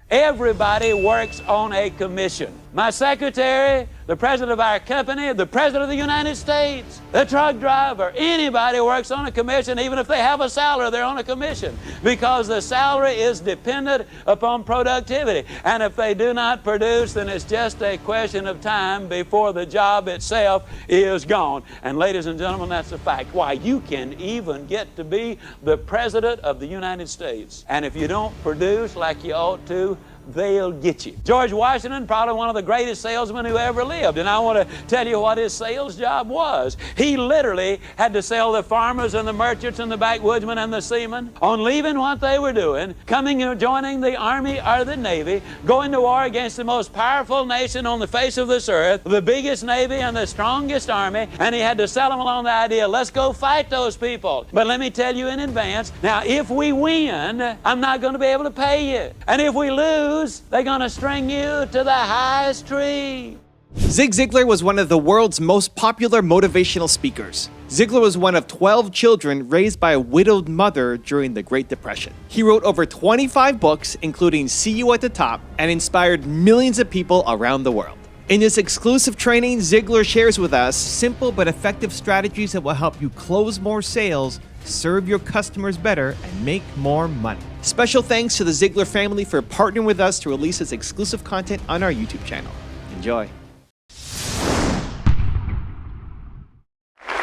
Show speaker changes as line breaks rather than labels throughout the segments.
Everybody works on a commission. My secretary, the president of our company, the president of the United States, the truck driver, anybody works on a commission. Even if they have a salary, they're on a commission because the salary is dependent upon productivity. And if they do not produce, then it's just a question of time before the job itself is gone. And ladies and gentlemen, that's a fact. Why, you can even get to be the president of the United States. And if you don't produce like you ought to, they'll get you. George Washington, probably one of the greatest salesmen who ever lived, and I want to tell you what his sales job was. He literally had to sell the farmers and the merchants and the backwoodsmen and the seamen on leaving what they were doing, coming and joining the Army or the Navy, going to war against the most powerful nation on the face of this earth, the biggest Navy and the strongest Army, and he had to sell them along the idea, let's go fight those people. But let me tell you in advance, now if we win, I'm not going to be able to pay you. And if we lose, they're going to string you to the highest tree.
Zig Ziglar was one of the world's most popular motivational speakers. Ziglar was one of 12 children raised by a widowed mother during the Great Depression. He wrote over 25 books, including See You at the Top, and inspired millions of people around the world. In this exclusive training, Ziglar shares with us simple but effective strategies that will help you close more sales, serve your customers better, and make more money. Special thanks to the Ziglar family for partnering with us to release this exclusive content on our YouTube channel. Enjoy.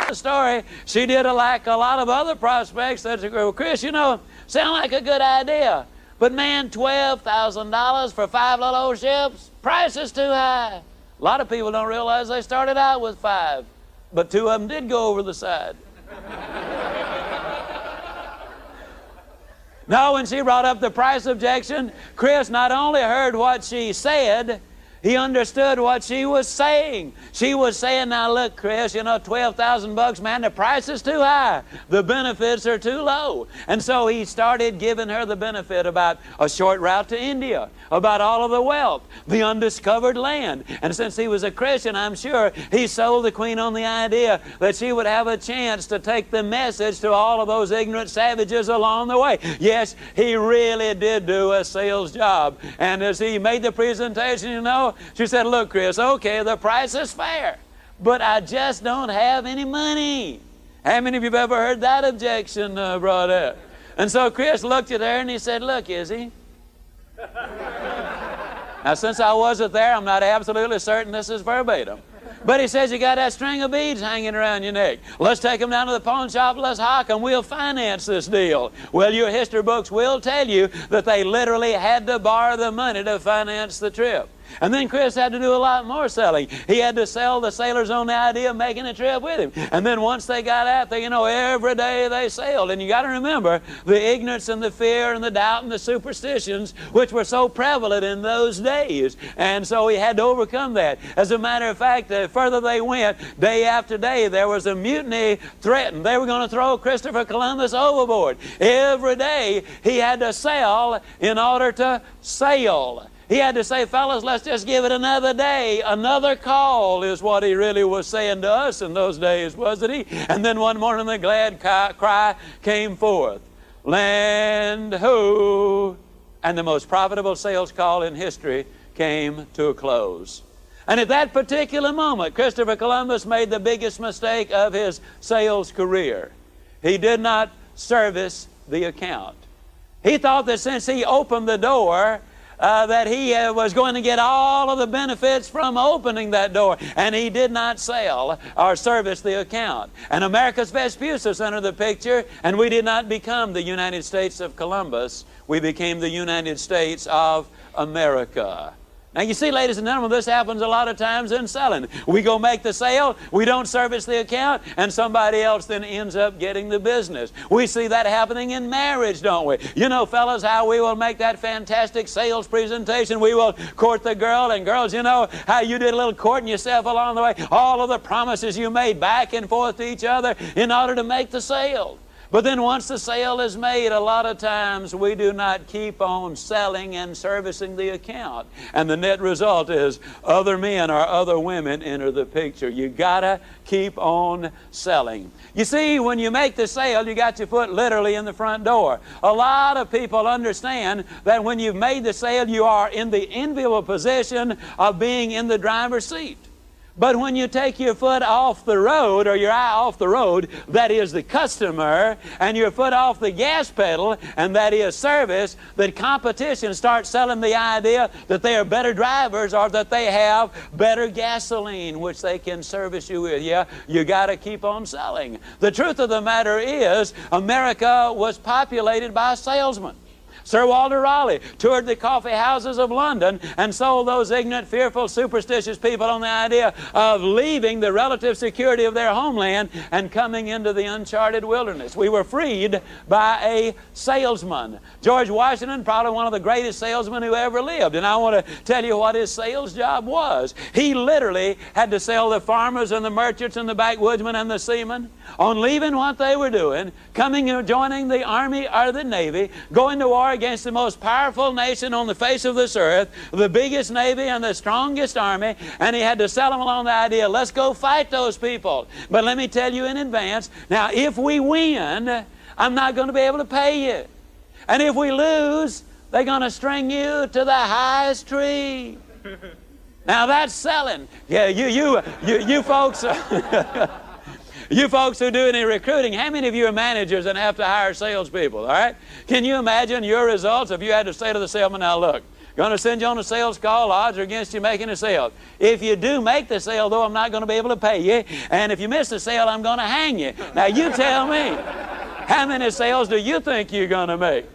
The story, she did like a lot of other prospects that said, well, Chris, you know, sound like a good idea. But man, $12,000 for 5 little old ships? Price is too high. A lot of people don't realize they started out with 5, but 2 of them did go over the side. No, when she brought up the price objection, Chris not only heard what she said, he understood what she was saying. She was saying, now look, Chris, you know, $12,000, man, the price is too high. The benefits are too low. And so he started giving her the benefit about a short route to India, about all of the wealth, the undiscovered land. And since he was a Christian, I'm sure he sold the queen on the idea that she would have a chance to take the message to all of those ignorant savages along the way. Yes, he really did do a sales job. And as he made the presentation, you know, she said, look, Chris, okay, the price is fair, but I just don't have any money. How many of you have ever heard that objection brought up? And so Chris looked at her and he said, look, Izzy. Now, since I wasn't there, I'm not absolutely certain this is verbatim. But he says, you got that string of beads hanging around your neck. Let's take them down to the pawn shop, let's hock them, we'll finance this deal. Well, your history books will tell you that they literally had to borrow the money to finance the trip. And then Chris had to do a lot more selling. He had to sell the sailors on the idea of making a trip with him. And then once they got out there, you know, every day they sailed. And you got to remember the ignorance and the fear and the doubt and the superstitions which were so prevalent in those days. And so he had to overcome that. As a matter of fact, the further they went, day after day, there was a mutiny threatened. They were going to throw Christopher Columbus overboard. Every day he had to sell in order to sail. He had to say, fellas, let's just give it another day. Another call is what he really was saying to us in those days, wasn't he? And then one morning the glad cry came forth. Land ho! And the most profitable sales call in history came to a close. And at that particular moment, Christopher Columbus made the biggest mistake of his sales career. He did not service the account. He thought that since he opened the door, that he was going to get all of the benefits from opening that door. And he did not sell or service the account. And America's Vespucius entered the picture, and we did not become the United States of Columbus. We became the United States of America. Now, you see, ladies and gentlemen, this happens a lot of times in selling. We go make the sale, we don't service the account, and somebody else then ends up getting the business. We see that happening in marriage, don't we? You know, fellas, how we will make that fantastic sales presentation. We will court the girl, and girls, you know how you did a little courting yourself along the way. All of the promises you made back and forth to each other in order to make the sale. But then once the sale is made, a lot of times we do not keep on selling and servicing the account. And the net result is other men or other women enter the picture. You gotta keep on selling. You see, when you make the sale, you got your foot literally in the front door. A lot of people understand that when you've made the sale, you are in the enviable position of being in the driver's seat. But when you take your foot off the road, or your eye off the road, that is the customer, and your foot off the gas pedal, and that is service, that competition starts selling the idea that they are better drivers or that they have better gasoline, which they can service you with. Yeah, you got to keep on selling. The truth of the matter is, America was populated by salesmen. Sir Walter Raleigh toured the coffee houses of London and sold those ignorant, fearful, superstitious people on the idea of leaving the relative security of their homeland and coming into the uncharted wilderness. We were freed by a salesman. George Washington, probably one of the greatest salesmen who ever lived. And I want to tell you what his sales job was. He literally had to sell the farmers and the merchants and the backwoodsmen and the seamen on leaving what they were doing, coming and joining the Army or the Navy, going to war against the most powerful nation on the face of this earth, the biggest Navy and the strongest Army, and he had to sell them along the idea, let's go fight those people. But let me tell you in advance, now if we win, I'm not going to be able to pay you. And if we lose, they're going to string you to the highest tree. Now that's selling. Yeah, you folks... You folks who do any recruiting, how many of you are managers and have to hire salespeople, all right? Can you imagine your results if you had to say to the salesman, now look, going to send you on a sales call, odds are against you making a sale. If you do make the sale, though, I'm not going to be able to pay you, and if you miss the sale, I'm going to hang you. Now you tell me, how many sales do you think you're going to make?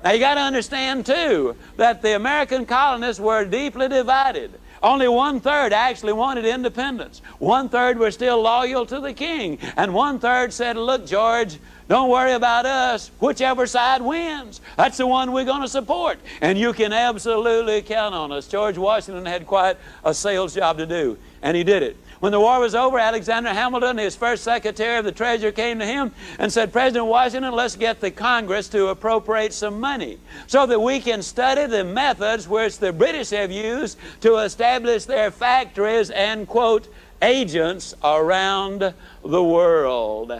Now you got to understand, too, that the American colonists were deeply divided. Only 1/3 actually wanted independence. 1/3 were still loyal to the king. And 1/3 said, look, George, don't worry about us. Whichever side wins, that's the one we're going to support. And you can absolutely count on us. George Washington had quite a sales job to do, and he did it. When the war was over, Alexander Hamilton, his first Secretary of the Treasury, came to him and said, President Washington, let's get the Congress to appropriate some money so that we can study the methods which the British have used to establish their factories and, quote, agents around the world.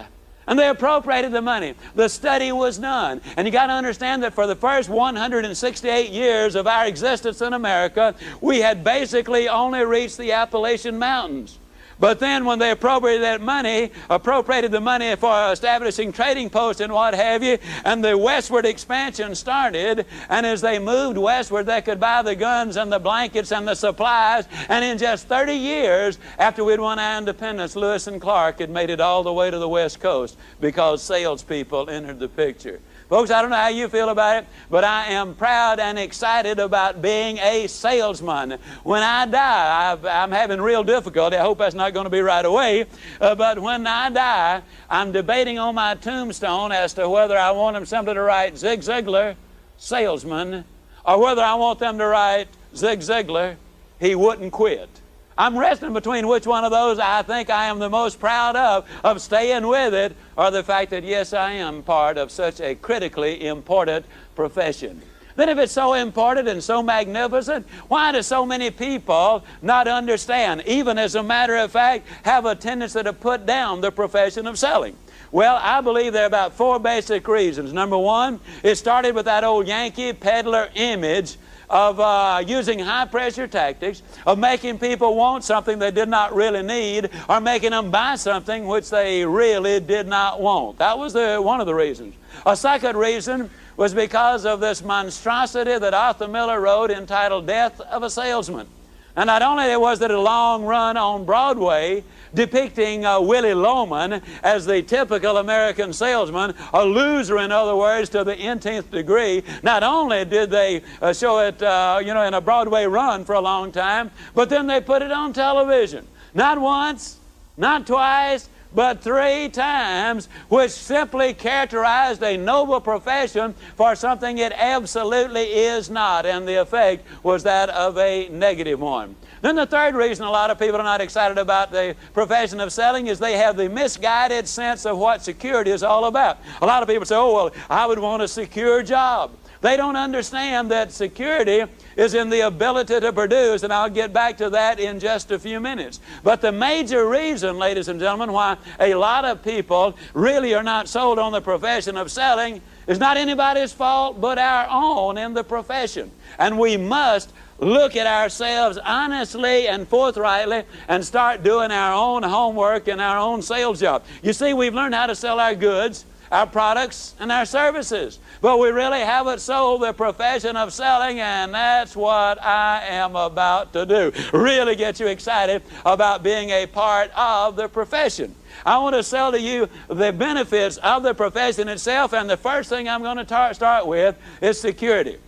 And they appropriated the money. The study was done. And you got to understand that for the first 168 years of our existence in America, we had basically only reached the Appalachian Mountains. But then when they appropriated the money for establishing trading posts and what have you, and the westward expansion started, and as they moved westward, they could buy the guns and the blankets and the supplies, and in just 30 years after we'd won our independence, Lewis and Clark had made it all the way to the West Coast because salespeople entered the picture. Folks, I don't know how you feel about it, but I am proud and excited about being a salesman. When I die, I'm having real difficulty. I hope that's not going to be right away. But when I die, I'm debating on my tombstone as to whether I want them simply to write Zig Ziglar, salesman, or whether I want them to write Zig Ziglar, he wouldn't quit. I'm wrestling between which one of those I think I am the most proud of staying with it, or the fact that, yes, I am part of such a critically important profession. Then if it's so important and so magnificent, why do so many people not understand, even as a matter of fact, have a tendency to put down the profession of selling? Well, I believe there are about 4 basic reasons. Number one, it started with that old Yankee peddler image of using high-pressure tactics, of making people want something they did not really need, or making them buy something which they really did not want. That was one of the reasons. A second reason was because of this monstrosity that Arthur Miller wrote entitled Death of a Salesman. And not only was it a long run on Broadway depicting Willie Loman as the typical American salesman, a loser, in other words, to the nth degree, not only did they show it in a Broadway run for a long time, but then they put it on television. Not once, not twice, but 3 times, which simply characterized a noble profession for something it absolutely is not, and the effect was that of a negative one. Then the third reason a lot of people are not excited about the profession of selling is they have the misguided sense of what security is all about. A lot of people say, oh, well, I would want a secure job. They don't understand that security is in the ability to produce, and I'll get back to that in just a few minutes. But the major reason, ladies and gentlemen, why a lot of people really are not sold on the profession of selling is not anybody's fault but our own in the profession. And we must look at ourselves honestly and forthrightly and start doing our own homework and our own sales job. You see, we've learned how to sell our goods, our products, and our services. But we really haven't sold the profession of selling, and that's what I am about to do. Really get you excited about being a part of the profession. I want to sell to you the benefits of the profession itself, and the first thing I'm going to start with is security.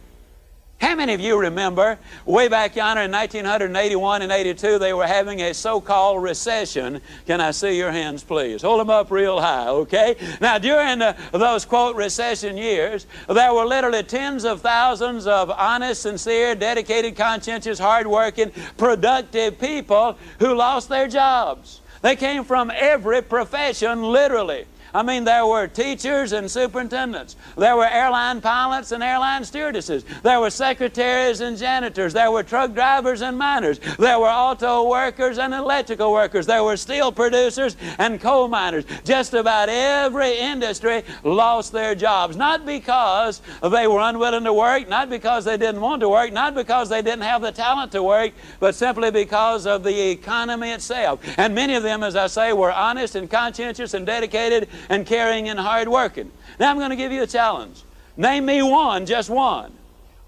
How many of you remember way back yonder in 1981 and 82 they were having a so-called recession? Can I see your hands, please? Hold them up real high, okay? Now, during those, quote, recession years, there were literally tens of thousands of honest, sincere, dedicated, conscientious, hard-working, productive people who lost their jobs. They came from every profession, literally. I mean, there were teachers and superintendents. There were airline pilots and airline stewardesses. There were secretaries and janitors. There were truck drivers and miners. There were auto workers and electrical workers. There were steel producers and coal miners. Just about every industry lost their jobs. Not because they were unwilling to work, not because they didn't want to work, not because they didn't have the talent to work, but simply because of the economy itself. And many of them, as I say, were honest and conscientious and dedicated and caring and hard working. Now I'm going to give you a challenge. Name me one, just one,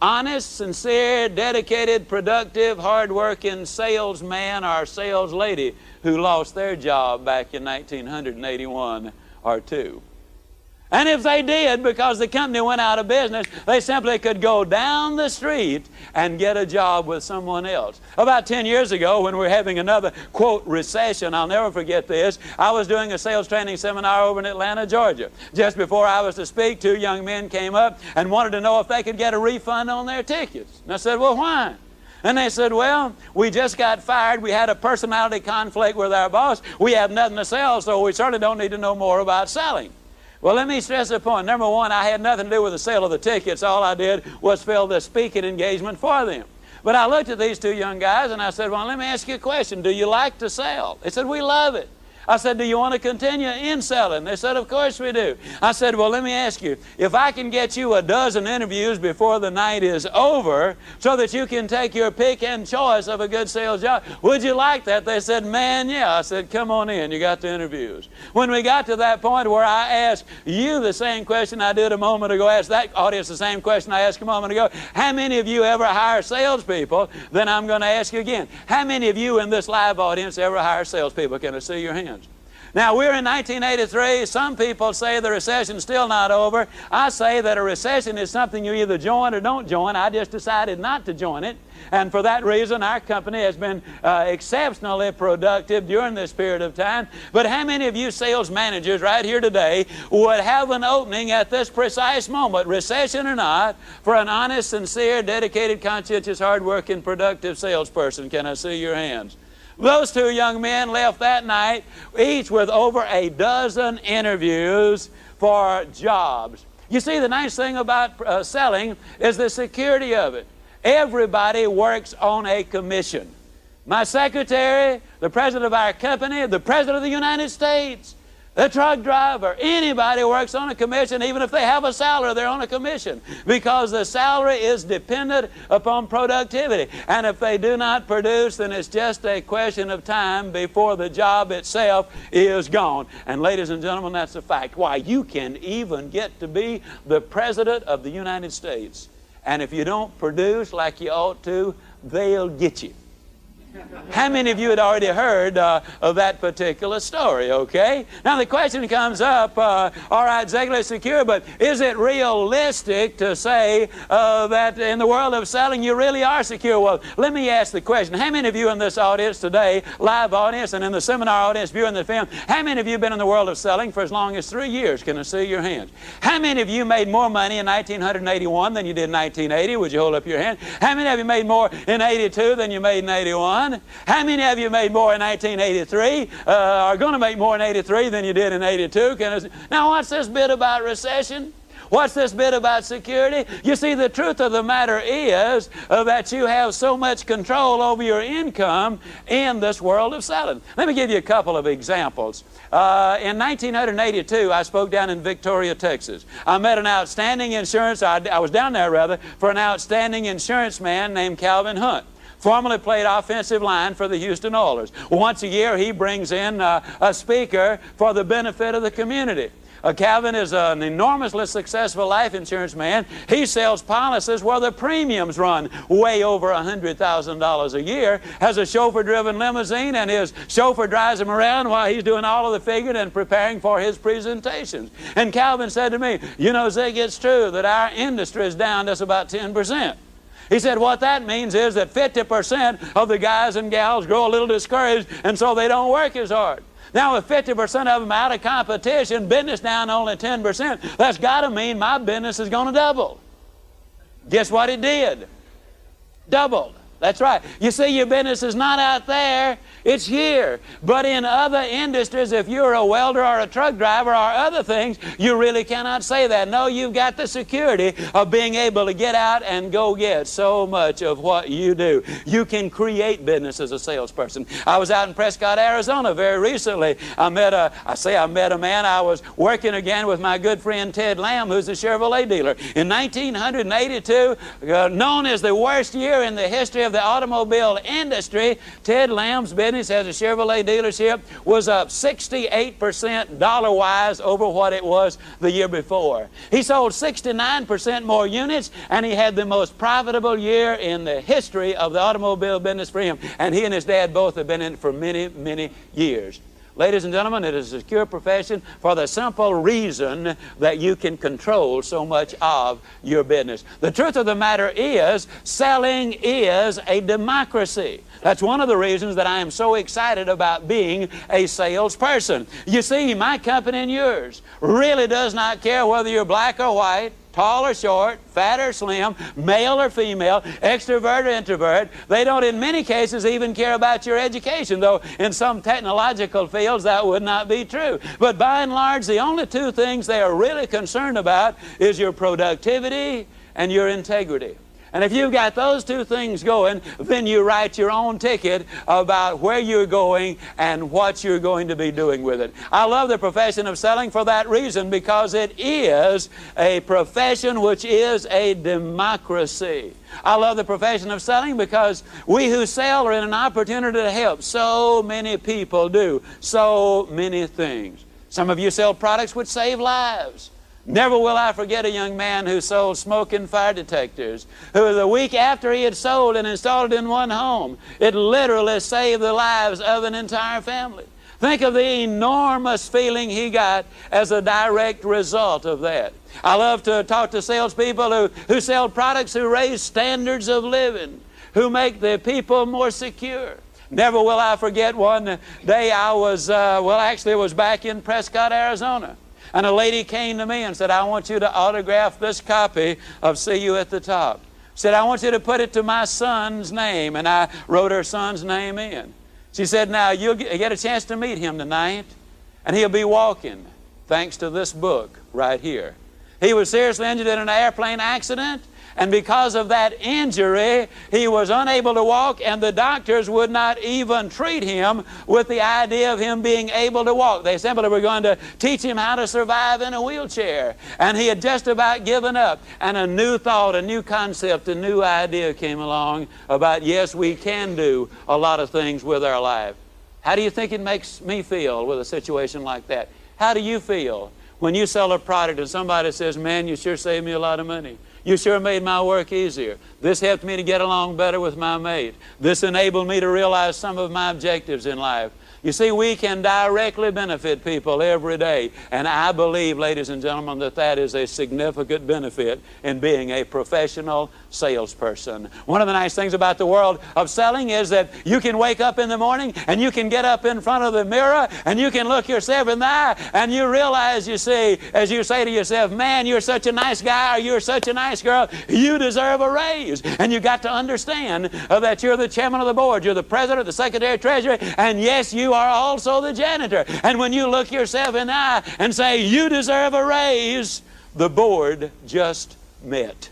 honest, sincere, dedicated, productive, hard working salesman or sales lady who lost their job back in 1981 or 2. And if they did, because the company went out of business, they simply could go down the street and get a job with someone else. About 10 years ago, when we were having another, quote, recession, I'll never forget this, I was doing a sales training seminar over in Atlanta, Georgia. Just before I was to speak, 2 young men came up and wanted to know if they could get a refund on their tickets. And I said, well, why? And they said, well, we just got fired. We had a personality conflict with our boss. We have nothing to sell, so we certainly don't need to know more about selling. Well, let me stress the point. Number one, I had nothing to do with the sale of the tickets. All I did was fill the speaking engagement for them. But I looked at these 2 young guys and I said, well, let me ask you a question. Do you like to sell? They said, we love it. I said, do you want to continue in selling? They said, of course we do. I said, well, let me ask you, if I can get you a dozen interviews before the night is over so that you can take your pick and choice of a good sales job, would you like that? They said, man, yeah. I said, come on in. You got the interviews. When we got to that point where I asked you the same question I did a moment ago, asked that audience the same question I asked a moment ago, how many of you ever hire salespeople? Then I'm going to ask you again, how many of you in this live audience ever hire salespeople? Can I see your hands? Now, we're in 1983. Some people say the recession's still not over. I say that a recession is something you either join or don't join. I just decided not to join it. And for that reason, our company has been exceptionally productive during this period of time. But how many of you sales managers right here today would have an opening at this precise moment, recession or not, for an honest, sincere, dedicated, conscientious, hard-working, productive salesperson? Can I see your hands? Those 2 young men left that night, each with over a dozen interviews for jobs. You see, the nice thing about selling is the security of it. Everybody works on a commission. My secretary, the president of our company, the president of the United States, the truck driver, anybody works on a commission. Even if they have a salary, they're on a commission, because the salary is dependent upon productivity. And if they do not produce, then it's just a question of time before the job itself is gone. And ladies and gentlemen, that's a fact. Why, you can even get to be the president of the United States, and if you don't produce like you ought to, they'll get you. How many of you had already heard of that particular story, okay? Now the question comes up, all right, Ziglar is secure, but is it realistic to say that in the world of selling you really are secure? Well, let me ask the question. How many of you in this audience today, live audience, and in the seminar audience viewing the film, how many of you have been in the world of selling for as long as 3 years? Can I see your hands? How many of you made more money in 1981 than you did in 1980? Would you hold up your hand? How many of you made more in 82 than you made in 81? How many of you made more in 1983, are going to make more in 83 than you did in 82? Now, what's this bit about recession? What's this bit about security? You see, the truth of the matter is that you have so much control over your income in this world of selling. Let me give you a couple of examples. In 1982, I spoke down in Victoria, Texas. I met an outstanding I was down there, rather, for an outstanding insurance man named Calvin Hunt. Formerly played offensive line for the Houston Oilers. Once a year, he brings in a speaker for the benefit of the community. Calvin is an enormously successful life insurance man. He sells policies where the premiums run way over $100,000 a year, has a chauffeur-driven limousine, and his chauffeur drives him around while he's doing all of the figuring and preparing for his presentations. And Calvin said to me, you know, Zig, it's true that our industry is down just about 10%. He said what that means is that 50% of the guys and gals grow a little discouraged, and so they don't work as hard. Now, if 50% of them out of competition, business down only 10%, that's got to mean my business is going to double. Guess what it did? Doubled. That's right. You see, your business is not out there, it's here. But in other industries, if you're a welder or a truck driver or other things, you really cannot say that. No, you've got the security of being able to get out and go get so much of what you do. You can create business as a salesperson. I was out in Prescott, Arizona very recently. I met a man. I was working again with my good friend Ted Lamb, who's a Chevrolet dealer. In 1982, known as the worst year in the history of the automobile industry, Ted Lamb's business as a Chevrolet dealership was up 68% dollar-wise over what it was the year before. He sold 69% more units, and he had the most profitable year in the history of the automobile business for him. And he and his dad both have been in it for many, many years. Ladies and gentlemen, it is a secure profession for the simple reason that you can control so much of your business. The truth of the matter is, selling is a democracy. That's one of the reasons that I am so excited about being a salesperson. You see, my company and yours really does not care whether you're black or white, tall or short, fat or slim, male or female, extrovert or introvert. They don't in many cases even care about your education, though in some technological fields that would not be true. But by and large, the only two things they are really concerned about is your productivity and your integrity. And if you've got those two things going, then you write your own ticket about where you're going and what you're going to be doing with it. I love the profession of selling for that reason, because it is a profession which is a democracy. I love the profession of selling because we who sell are in an opportunity to help so many people do so many things. Some of you sell products which save lives. Never will I forget a young man who sold smoke and fire detectors, who the week after he had sold and installed it in one home, it literally saved the lives of an entire family. Think of the enormous feeling he got as a direct result of that. I love to talk to salespeople who sell products who raise standards of living, who make the people more secure. Never will I forget one day I was, it was back in Prescott, Arizona. And a lady came to me and said, I want you to autograph this copy of See You at the Top. Said, I want you to put it to my son's name. And I wrote her son's name in. She said, now you'll get a chance to meet him tonight, and he'll be walking thanks to this book right here. He was seriously injured in an airplane accident, and because of that injury, he was unable to walk, and the doctors would not even treat him with the idea of him being able to walk. They simply were going to teach him how to survive in a wheelchair. And he had just about given up. And a new thought, a new concept, a new idea came along about, yes, we can do a lot of things with our life. How do you think it makes me feel with a situation like that? How do you feel when you sell a product and somebody says, man, you sure saved me a lot of money? You sure made my work easier. This helped me to get along better with my mate. This enabled me to realize some of my objectives in life. You see, we can directly benefit people every day, and I believe, ladies and gentlemen, that that is a significant benefit in being a professional salesperson. One of the nice things about the world of selling is that you can wake up in the morning and you can get up in front of the mirror and you can look yourself in the eye and you realize, you see, as you say to yourself, man, you're such a nice guy or you're such a nice girl, you deserve a raise. And you got to understand that you're the chairman of the board, you're the president, the secretary, treasurer, and yes, you are also the janitor. And when you look yourself in the eye and say, you deserve a raise, the board just met.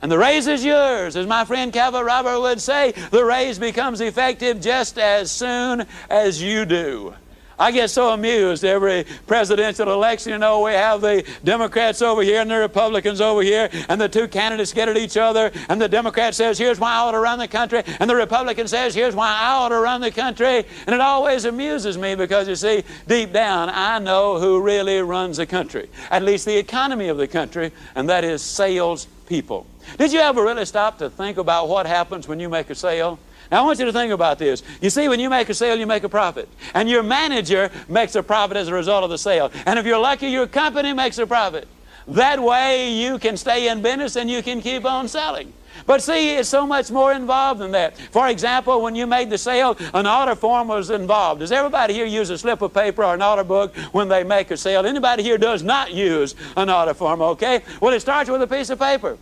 And the raise is yours. As my friend Calvin Robert would say, the raise becomes effective just as soon as you do. I get so amused every presidential election. You know, we have the Democrats over here and the Republicans over here, and the two candidates get at each other, and the Democrat says, here's why I ought to run the country, and the Republican says, here's why I ought to run the country. And it always amuses me because, you see, deep down, I know who really runs the country, at least the economy of the country, and that is salespeople. Did you ever really stop to think about what happens when you make a sale? Now, I want you to think about this. You see, when you make a sale, you make a profit. And your manager makes a profit as a result of the sale. And if you're lucky, your company makes a profit. That way, you can stay in business and you can keep on selling. But see, it's so much more involved than that. For example, when you made the sale, an order form was involved. Does everybody here use a slip of paper or an order book when they make a sale? Anybody here does not use an order form, okay? Well, it starts with a piece of paper.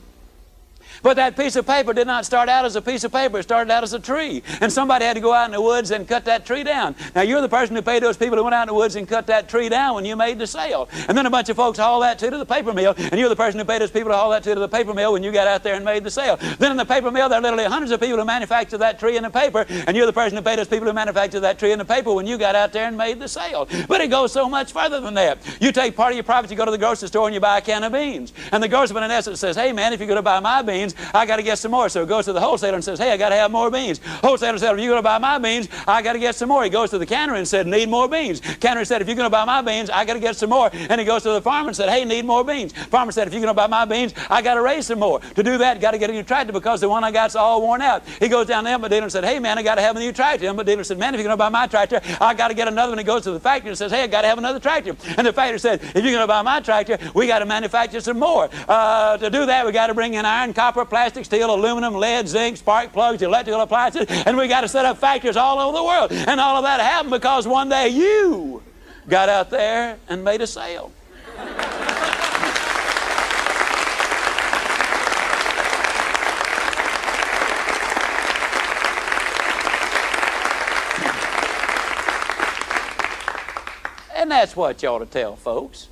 But that piece of paper did not start out as a piece of paper. It started out as a tree. And somebody had to go out in the woods and cut that tree down. Now, you're the person who paid those people who went out in the woods and cut that tree down when you made the sale. And then a bunch of folks hauled that to the paper mill. And you're the person who paid those people to haul that to the paper mill when you got out there and made the sale. Then in the paper mill, there are literally hundreds of people who manufactured that tree and the paper. And you're the person who paid those people who manufactured that tree and the paper when you got out there and made the sale. But it goes so much further than that. You take part of your profits, you go to the grocery store and you buy a can of beans. And the grocerman in essence says, hey man, if you're going to buy my beans, I got to get some more. So he goes to the wholesaler and says, hey, I got to have more beans. Wholesaler said, if you're going to buy my beans, I got to get some more. He goes to the canner and said, need more beans. Canner said, if you're going to buy my beans, I got to get some more. And he goes to the farmer and said, hey, need more beans. Farmer said, if you're going to buy my beans, I got to raise some more. To do that, got to get a new tractor because the one I got's all worn out. He goes down to the implement dealer and said, hey, man, I got to have a new tractor. The implement dealer said, man, if you're going to buy my tractor, I got to get another one. He goes to the factory and says, hey, I got to have another tractor. And the factory said, if you're going to buy my tractor, we got to manufacture some more. To do that, we got to bring in iron, copper, plastic, steel, aluminum, lead, zinc, spark plugs, electrical appliances, and we got to set up factories all over the world. And all of that happened because one day you got out there and made a sale. And that's what you ought to tell folks.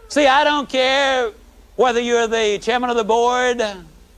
See, I don't care whether you're the chairman of the board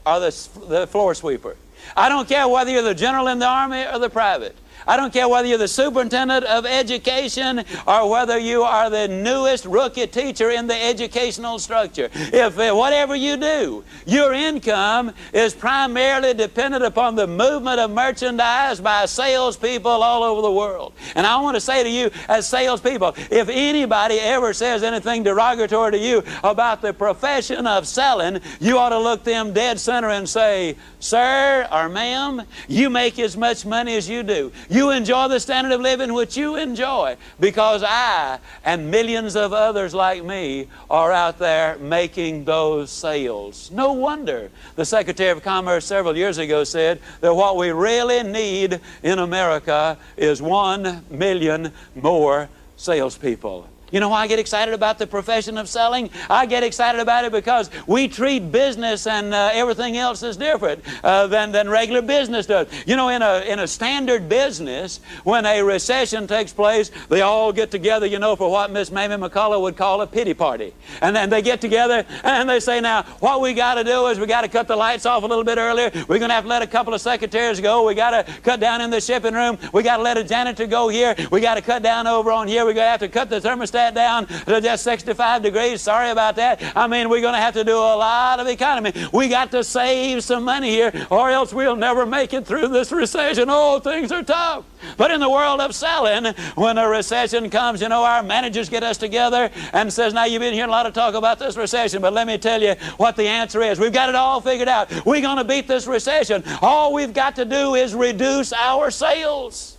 or the floor sweeper. I don't care whether you're the general in the army or the private. I don't care whether you're the superintendent of education or whether you are the newest rookie teacher in the educational structure. If whatever you do, your income is primarily dependent upon the movement of merchandise by salespeople all over the world. And I want to say to you as salespeople, if anybody ever says anything derogatory to you about the profession of selling, you ought to look them dead center and say, sir or ma'am, you make as much money as you do. You enjoy the standard of living which you enjoy because I and millions of others like me are out there making those sales. No wonder the Secretary of Commerce several years ago said that what we really need in America is 1 million more salespeople. You know why I get excited about the profession of selling? I get excited about it because we treat business and everything else is different than regular business does. You know, in a standard business, when a recession takes place, they all get together, you know, for what Miss Mamie McCullough would call a pity party. And then they get together and they say, now, what we got to do is we got to cut the lights off a little bit earlier. We're going to have to let a couple of secretaries go. We got to cut down in the shipping room. We got to let a janitor go here. We got to cut down over on here. We're going to have to cut the thermostat that down to just 65 degrees. Sorry about that. I mean, we're going to have to do a lot of economy. We got to save some money here, or else we'll never make it through this recession. Oh, things are tough. But in the world of selling, when a recession comes, you know, our managers get us together and says, now you've been hearing a lot of talk about this recession, but let me tell you what the answer is. We've got it all figured out. We're going to beat this recession. All we've got to do is reduce our sales.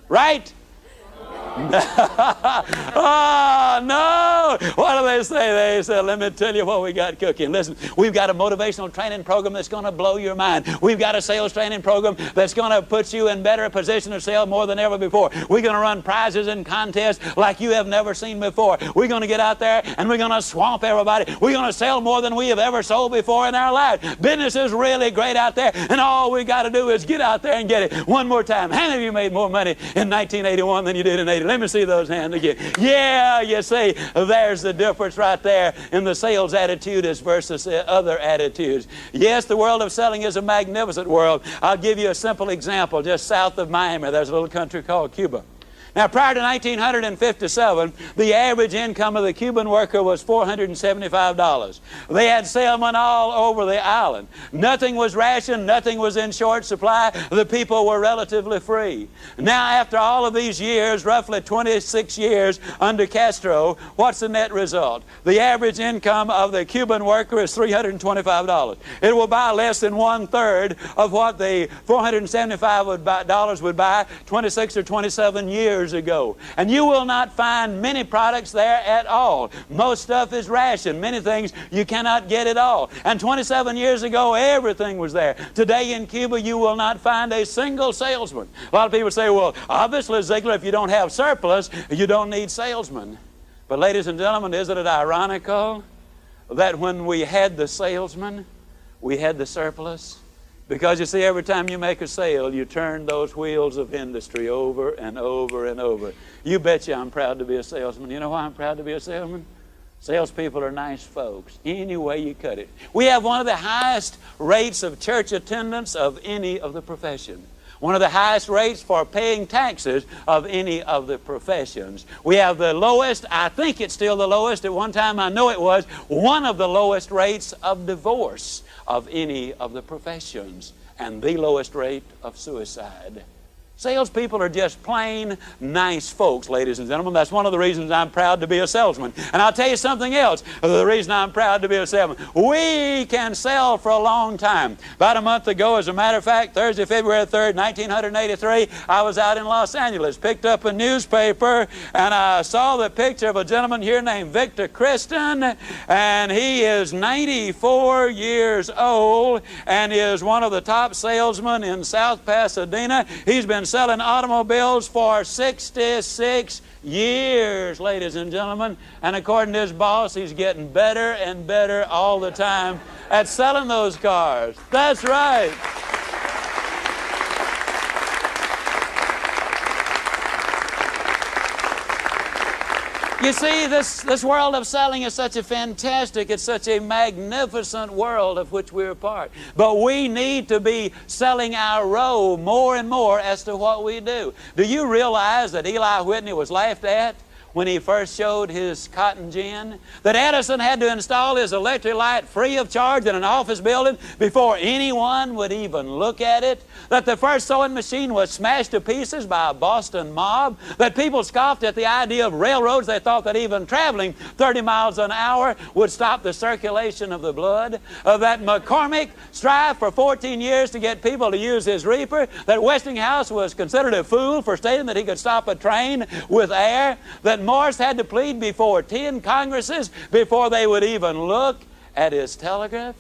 Right? Oh, no. What do they say? They say, let me tell you what we got cooking. Listen, we've got a motivational training program that's going to blow your mind. We've got a sales training program that's going to put you in better position to sell more than ever before. We're going to run prizes and contests like you have never seen before. We're going to get out there and we're going to swamp everybody. We're going to sell more than we have ever sold before in our life. Business is really great out there, and all we got to do is get out there and get it. One more time. How many of you made more money in 1981 than you did in 80? Let me see those hands again. Yeah, you see, there's the difference right there in the sales attitude as versus other attitudes. Yes, the world of selling is a magnificent world. I'll give you a simple example. Just south of Miami, there's a little country called Cuba. Now, prior to 1957, the average income of the Cuban worker was $475. They had salesmen all over the island. Nothing was rationed. Nothing was in short supply. The people were relatively free. Now, after all of these years, roughly 26 years under Castro, what's the net result? The average income of the Cuban worker is $325. It will buy less than 1/3 of what the $475 would buy 26 or 27 years ago. And you will not find many products there at all. Most stuff is rationed. Many things you cannot get at all. And 27 years ago, everything was there. Today in Cuba, you will not find a single salesman. A lot of people say, well, obviously, Ziglar, if you don't have surplus, you don't need salesmen. But ladies and gentlemen, isn't it ironical that when we had the salesman, we had the surplus? Because you see, every time you make a sale, you turn those wheels of industry over and over and over. You betcha I'm proud to be a salesman. You know why I'm proud to be a salesman? Salespeople are nice folks, any way you cut it. We have one of the highest rates of church attendance of any of the profession. One of the highest rates for paying taxes of any of the professions. We have the lowest, I think it's still the lowest, at one time I know it was, one of the lowest rates of divorce of any of the professions, and the lowest rate of suicide. Salespeople are just plain nice folks, ladies and gentlemen. That's one of the reasons I'm proud to be a salesman. And I'll tell you something else. The reason I'm proud to be a salesman. We can sell for a long time. About a month ago, as a matter of fact, Thursday, February 3rd, 1983, I was out in Los Angeles, picked up a newspaper, and I saw the picture of a gentleman here named Victor Kristen, and he is 94 years old and is one of the top salesmen in South Pasadena. He's been selling automobiles for 66 years, ladies and gentlemen. And according to his boss, he's getting better and better all the time at selling those cars. That's right. You see, this world of selling is such a fantastic, it's such a magnificent world of which we're a part. But we need to be selling our role more and more as to what we do. Do you realize that Eli Whitney was laughed at when he first showed his cotton gin? That Edison had to install his electric light free of charge in an office building before anyone would even look at it? That the first sewing machine was smashed to pieces by a Boston mob? That people scoffed at the idea of railroads? They thought that even traveling 30 miles an hour would stop the circulation of the blood? That McCormick strived for 14 years to get people to use his reaper? That Westinghouse was considered a fool for stating that he could stop a train with air? That Morse had to plead before 10 Congresses before they would even look at his telegraph?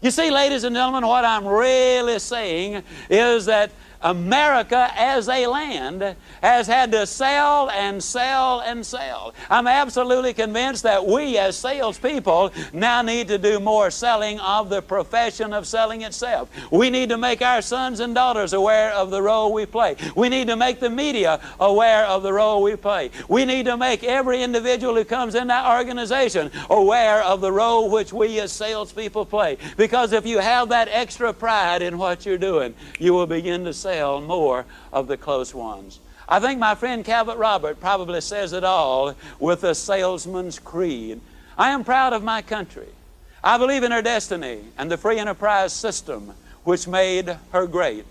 You see, ladies and gentlemen, what I'm really saying is that America as a land has had to sell and sell and sell. I'm absolutely convinced that we as salespeople now need to do more selling of the profession of selling itself. We need to make our sons and daughters aware of the role we play. We need to make the media aware of the role we play. We need to make every individual who comes in that organization aware of the role which we as salespeople play. Because if you have that extra pride in what you're doing, you will begin to sell more of the close ones. I think my friend Calvert Robert probably says it all with a salesman's creed. I am proud of my country. I believe in her destiny and the free enterprise system which made her great.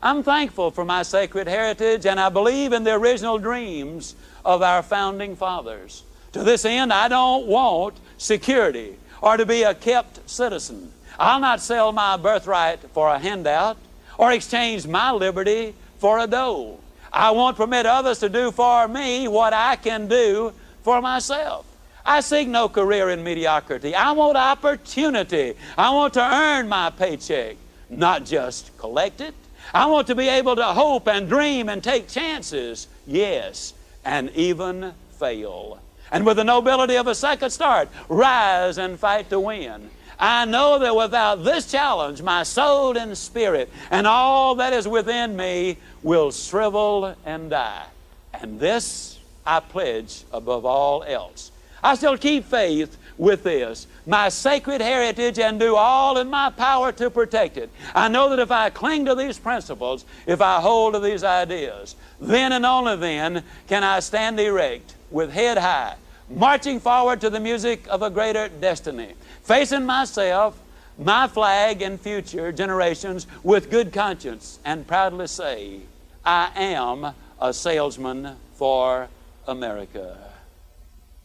I'm thankful for my sacred heritage, and I believe in the original dreams of our founding fathers. To this end, I don't want security or to be a kept citizen. I'll not sell my birthright for a handout or exchange my liberty for a dole. I won't permit others to do for me what I can do for myself. I seek no career in mediocrity. I want opportunity. I want to earn my paycheck, not just collect it. I want to be able to hope and dream and take chances, yes, and even fail. And with the nobility of a second start, rise and fight to win. I know that without this challenge, my soul and spirit and all that is within me will shrivel and die. And this I pledge above all else. I still keep faith with this, my sacred heritage, and do all in my power to protect it. I know that if I cling to these principles, if I hold to these ideas, then and only then can I stand erect with head high, marching forward to the music of a greater destiny, facing myself, my flag, and future generations with good conscience, and proudly say, I am a salesman for America.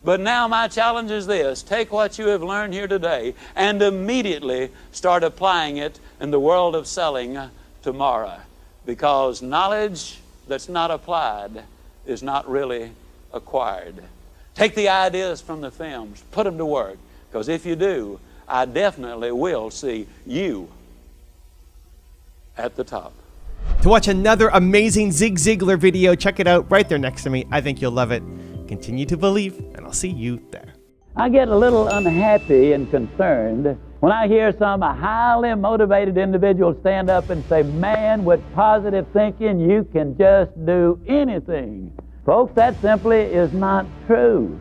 But now my challenge is this: take what you have learned here today and immediately start applying it in the world of selling tomorrow. Because knowledge that's not applied is not really acquired. Take the ideas from the films, put them to work, because if you do, I definitely will see you at the top.
To watch another amazing Zig Ziglar video, check it out right there next to me. I think you'll love it. Continue to believe, and I'll see you there.
I get a little unhappy and concerned when I hear some highly motivated individual stand up and say, man, with positive thinking, you can just do anything. Folks, that simply is not true.